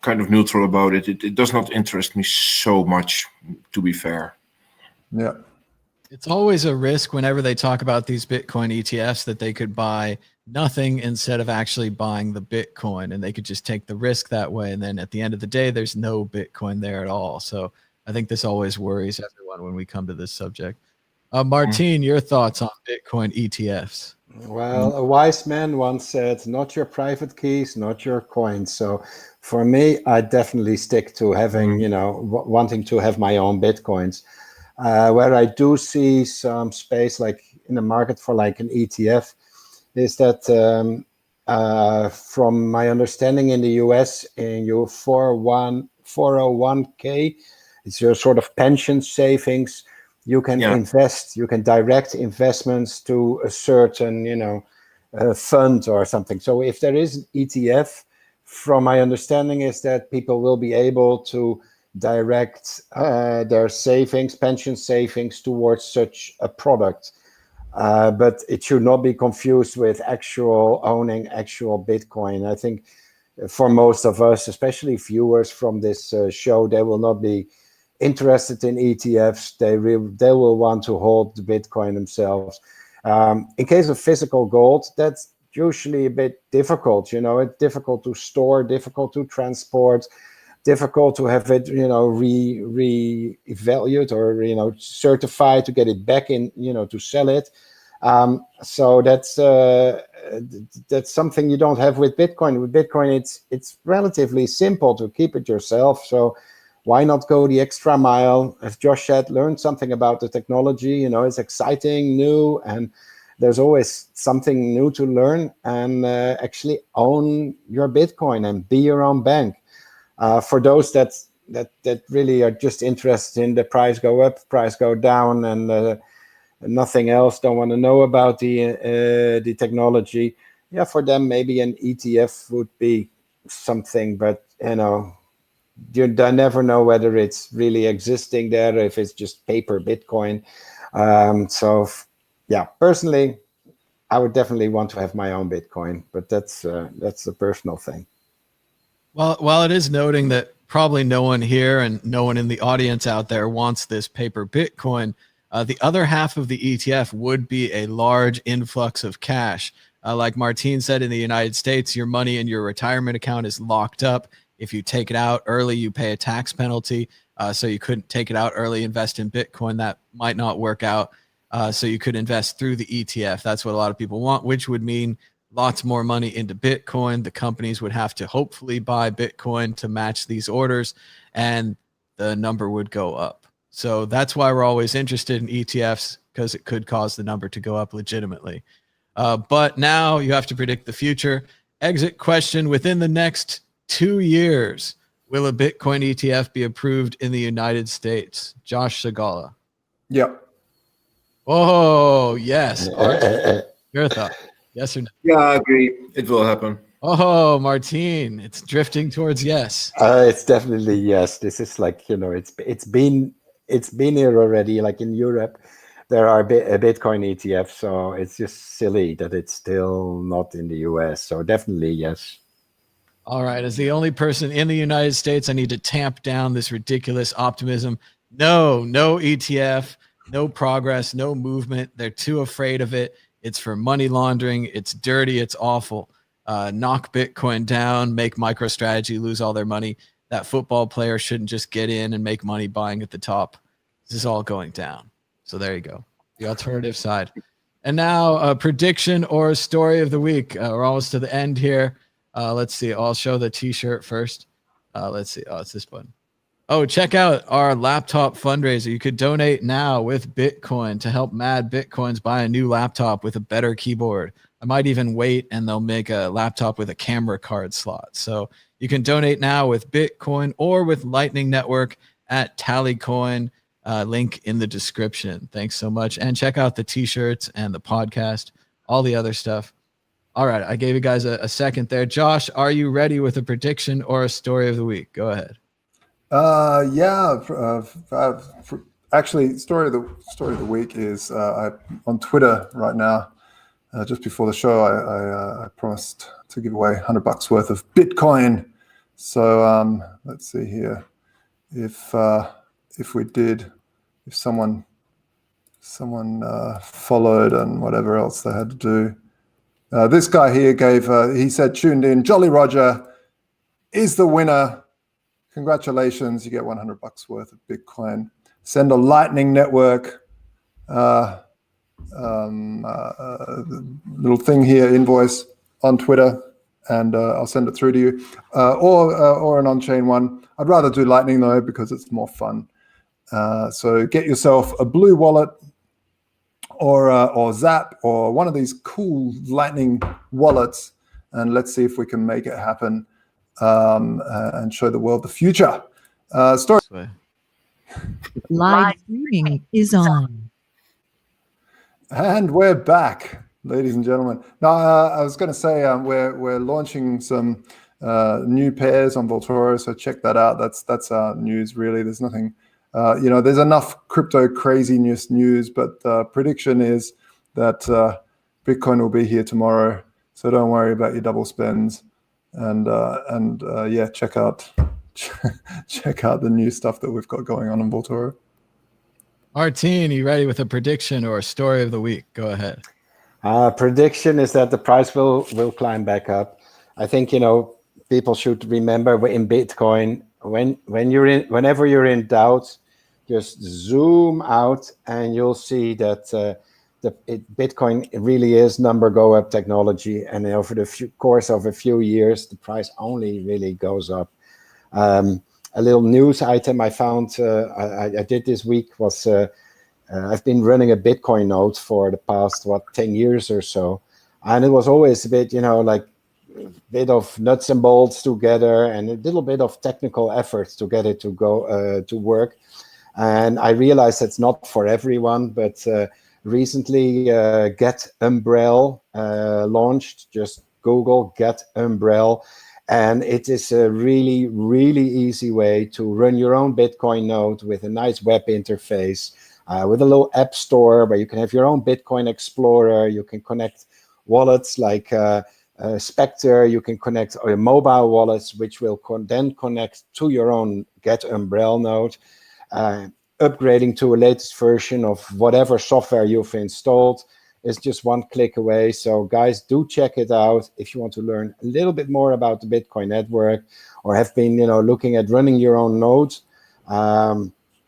kind of neutral about it. It does not interest me so much, to be fair. Yeah. It's always a risk whenever they talk about these Bitcoin ETFs that they could buy nothing instead of actually buying the Bitcoin, and they could just take the risk that way. And then at the end of the day, there's no Bitcoin there at all. So I think this always worries everyone when we come to this subject. Martin, your thoughts on Bitcoin ETFs? Well, a wise man once said, not your private keys, not your coins. So for me, I definitely stick to having, wanting to have my own Bitcoins. Where I do see some space, like in the market for like an ETF, is that from my understanding in the US, in your 401k, it's your sort of pension savings. You can invest, you can direct investments to a certain, fund or something. So if there is an ETF, from my understanding is that people will be able to direct their savings, pension savings towards such a product. But it should not be confused with owning actual Bitcoin. I think for most of us, especially viewers from this show, they will not be interested in ETFs. They will want to hold the Bitcoin themselves. In case of physical gold, that's usually a bit difficult. It's difficult to store, difficult to transport, difficult to have it, re-evaluate or, certified to get it back in, to sell it. So that's something you don't have with Bitcoin. With Bitcoin, it's relatively simple to keep it yourself. So why not go the extra mile? As Josh said, learn something about the technology. It's exciting, new, and there's always something new to learn, and actually own your Bitcoin and be your own bank. For those that really are just interested in the price go up, price go down, and nothing else, don't want to know about the technology. Yeah, for them maybe an ETF would be something, but you never know whether it's really existing there, if it's just paper Bitcoin. So yeah, personally, I would definitely want to have my own Bitcoin, but that's a personal thing. Well, while it is noting that probably no one here and no one in the audience out there wants this paper Bitcoin, the other half of the ETF would be a large influx of cash. Like Martin said, in the United States, your money in your retirement account is locked up. If you take it out early, you pay a tax penalty. So you couldn't take it out early, invest in Bitcoin. That might not work out. So you could invest through the ETF. That's what a lot of people want, which would mean lots more money into Bitcoin. The companies would have to hopefully buy Bitcoin to match these orders, and the number would go up. So that's why we're always interested in ETFs, because it could cause the number to go up legitimately. But now you have to predict the future. Exit question: within the next 2 years, Will a Bitcoin ETF be approved in the United States? Josh Segala. Yep. Oh, yes. Your thought? Yes or no? Yeah, I agree. It will happen. Oh, Martine, it's drifting towards yes. It's definitely yes. This is like, it's been here already. Like in Europe, there are a Bitcoin ETF, so it's just silly that it's still not in the US. So definitely yes. All right. As the only person in the United States, I need to tamp down this ridiculous optimism. No ETF, no progress, no movement. They're too afraid of it. It's for money laundering. It's dirty. It's awful. Knock Bitcoin down, make MicroStrategy lose all their money. That football player shouldn't just get in and make money buying at the top. This is all going down. So there you go. The alternative side. And now a prediction or a story of the week. We're almost to the end here. Let's see. I'll show the t-shirt first. Let's see. Oh, it's this one. Oh, check out our laptop fundraiser. You could donate now with Bitcoin to help Mad Bitcoins buy a new laptop with a better keyboard. I might even wait and they'll make a laptop with a camera card slot. So you can donate now with Bitcoin or with Lightning Network at Tallycoin. Link in the description. Thanks so much. And check out the t-shirts and the podcast, all the other stuff. All right. I gave you guys a second there. Josh, are you ready with a prediction or a story of the week? Go ahead. Actually, story of the week is on Twitter right now. Just before the show, I promised to give away $100 worth of Bitcoin. So let's see here. If someone followed and whatever else they had to do. This guy here he said, tuned in, Jolly Roger is the winner. Congratulations, you get $100 worth of Bitcoin. Send a Lightning Network little thing here, invoice on Twitter, and I'll send it through to you, or an on-chain one. I'd rather do Lightning though because it's more fun. So get yourself a Blue Wallet or Zap or one of these cool Lightning wallets, and let's see if we can make it happen and show the world the future. Story. Live streaming is on. And we're back, ladies and gentlemen. Now, I was going to say we're launching some new pairs on Vaultoro, so check that out. That's our news, really. There's nothing, there's enough crypto craziness news, but prediction is that Bitcoin will be here tomorrow. So don't worry about your double spends, and check out the new stuff that we've got going on Vaultoro. Martine, you ready with a prediction or a story of the week? Go ahead. Prediction is that the price will climb back up. I think people should remember in Bitcoin whenever you're in doubt, just zoom out and you'll see that Bitcoin really is number go up technology, and over the course of a few years, the price only really goes up. A little news item I found I did this week was I've been running a Bitcoin node for the past 10 years or so, and it was always a bit like a bit of nuts and bolts together and a little bit of technical efforts to get it to go to work. And I realized it's not for everyone, but recently Get Umbrel launched. Just Google Get Umbrel. And it is a really, really easy way to run your own Bitcoin node with a nice web interface, with a little app store where you can have your own Bitcoin Explorer. You can connect wallets like Spectre. You can connect mobile wallets, which will then connect to your own Get Umbrel node, upgrading to a latest version of whatever software you've installed. Is just one click away. So guys, do check it out if you want to learn a little bit more about the Bitcoin network, or have been looking at running your own nodes.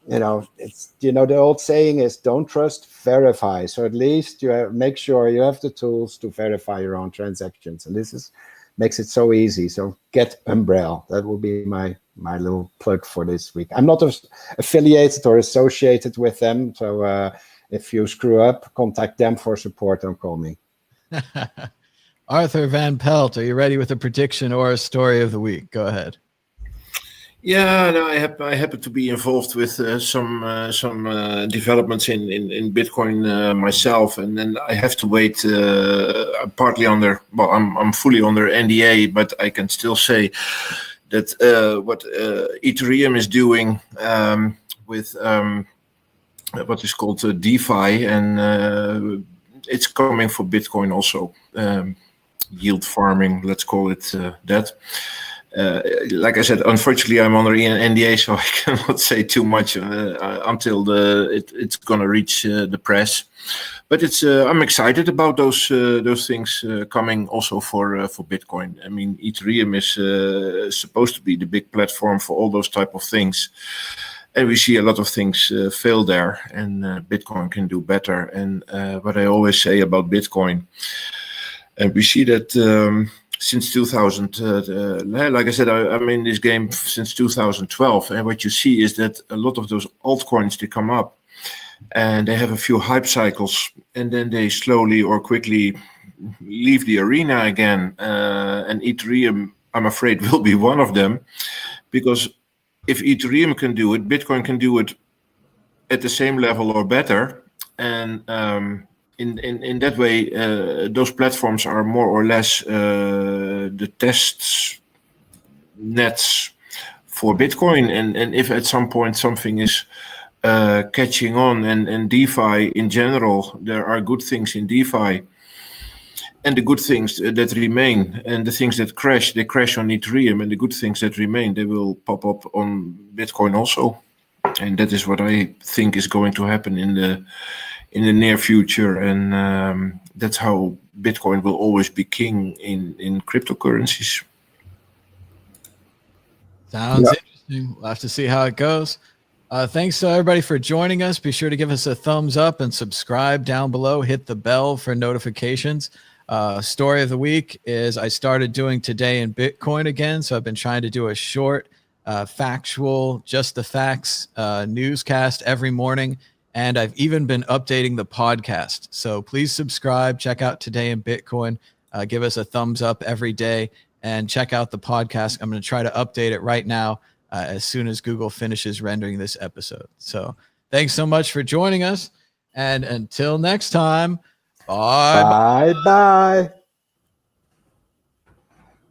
It's the old saying is don't trust, verify. So at least you make sure you have the tools to verify your own transactions, and this makes it so easy. So Get Umbrel, that will be my little plug for this week. I'm not affiliated or associated with them, so if you screw up, contact them for support. Don't call me. Arthur Van Pelt, are you ready with a prediction or a story of the week? Go ahead. Yeah, no, I happen to be involved with some developments in Bitcoin myself, and then I have to wait. I'm partly under. Well, I'm fully under NDA, but I can still say that what Ethereum is doing with what is called DeFi, and it's coming for Bitcoin also. Yield farming, let's call it that. Like I said, unfortunately, I'm under an NDA, so I cannot say too much until it's going to reach the press. But I'm excited about those things coming also for Bitcoin. I mean, Ethereum is supposed to be the big platform for all those type of things, and we see a lot of things fail there, and Bitcoin can do better. And what I always say about Bitcoin, and we see that. Since 2000, like I said, I'm in this game since 2012, and what you see is that a lot of those altcoins, they come up and they have a few hype cycles, and then they slowly or quickly leave the arena again. And Ethereum, I'm afraid, will be one of them, because if Ethereum can do it, Bitcoin can do it at the same level or better. And in that way, those platforms are more or less the test nets for Bitcoin. And if at some point something is catching on, and DeFi in general, there are good things in DeFi, and the good things that remain, and the things that crash, they crash on Ethereum, and the good things that remain, they will pop up on Bitcoin also. And that is what I think is going to happen in the near future, and that's how Bitcoin will always be king in cryptocurrencies. Sounds interesting. We'll have to see how it goes. Thanks to everybody for joining us. Be sure to give us a thumbs up and subscribe down below. Hit the bell for notifications. Story of the week is I started doing Today in Bitcoin again. So I've been trying to do a short, factual, just the facts newscast every morning. And I've even been updating the podcast. So please subscribe, check out Today in Bitcoin, give us a thumbs up every day, and check out the podcast. I'm going to try to update it right now as soon as Google finishes rendering this episode. So thanks so much for joining us. And until next time, bye. Bye.